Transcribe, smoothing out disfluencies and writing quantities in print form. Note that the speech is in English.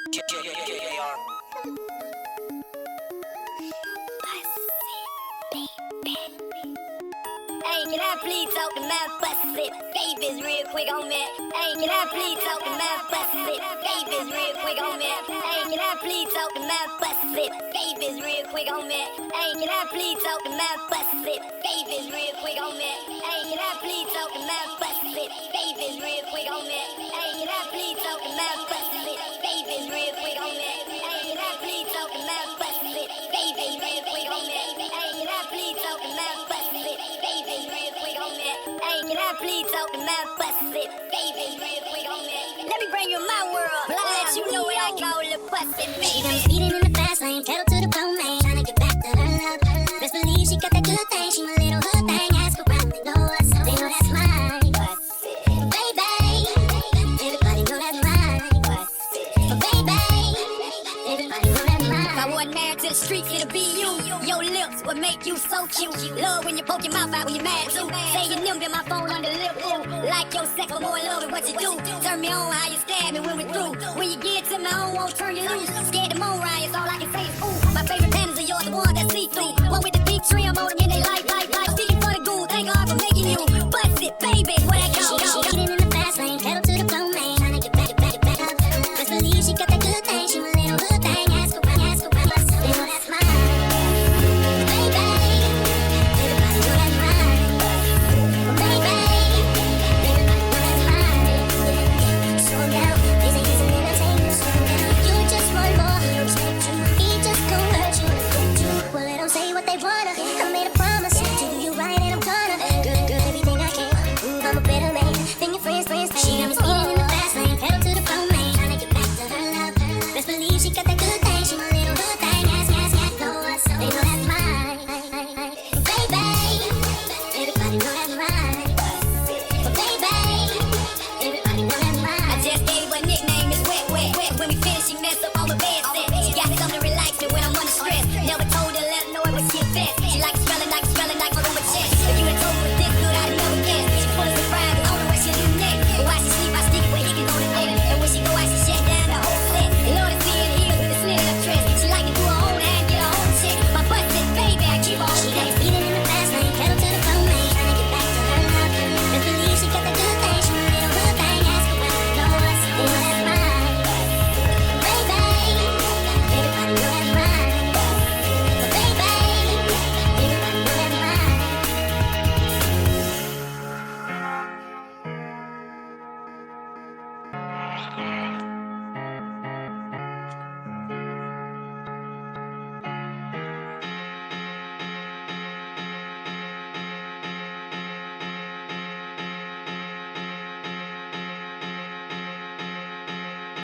Hey, can I please talk to my busted babies real quick on me? Hey, can I please talk to my busted babies real quick on me? Hey, can I please talk to my busted babies real quick on me? Hey, can I please talk to my busted babies real quick on me? Hey, can I please talk to my busted babies real quick on me? Hey, can I please talk to my busted babies real quick on me? Hey, can I please talk to my busted babies real quick on me? Hey, can I please talk to my busted babies real quick on me? Hey, can I please talk to my busted babies real quick on me? Let me bring you my world. Let you know what I call the busted baby. She got me speeding in the fast lane, pedal to the floor, man. Tryna get back to her love. Best believe she got that good thing. She my little hood thing. Ask around, they know that's mine. Baby, everybody know that's mine. Baby, everybody know that's mine. If I wasn't married to the streets, it'll be you. Your lips would make you so cute. Love when you poke your mouth out when you're mad too. Say your name in my phone on the lip. Ooh. Like your sex, but more love in what you do. Turn me on how you stab me when we're through. When you get to me, I don't want to turn you loose. Scared to moan right, it's all I can say is ooh. My favorite panties are yours, the ones that see through. One with the big trim on them in they life. Speaking for the ghoul, thank God for making you. Bust it, baby, what I call She speeding in the fast lane, pedal to the floor, man. Tryna get back up. Best believe she got that good thing. She my little hood thing. Ask around, they know that's mine. Baby, everybody know that's mine. Baby, everybody know that's mine. Slow down, this ain't entertainment. Slow down, you just want more. He respect you, he just gon' hurt you. Well, let 'em say what they wanna. I made a promise to do you right, and I'm gonna. Good, everything I can. I'm a better man than your friends. She got me speeding in the fast lane, pedal to the floor, man. Tryna get back to her love. Best believe she got that good thing. She my little hood thing. Ask, know us. They know that's mine. Baby, everybody know that's mine. Baby, everybody know that's mine. I just gave her a nickname, it's wet. When we finish, she messed up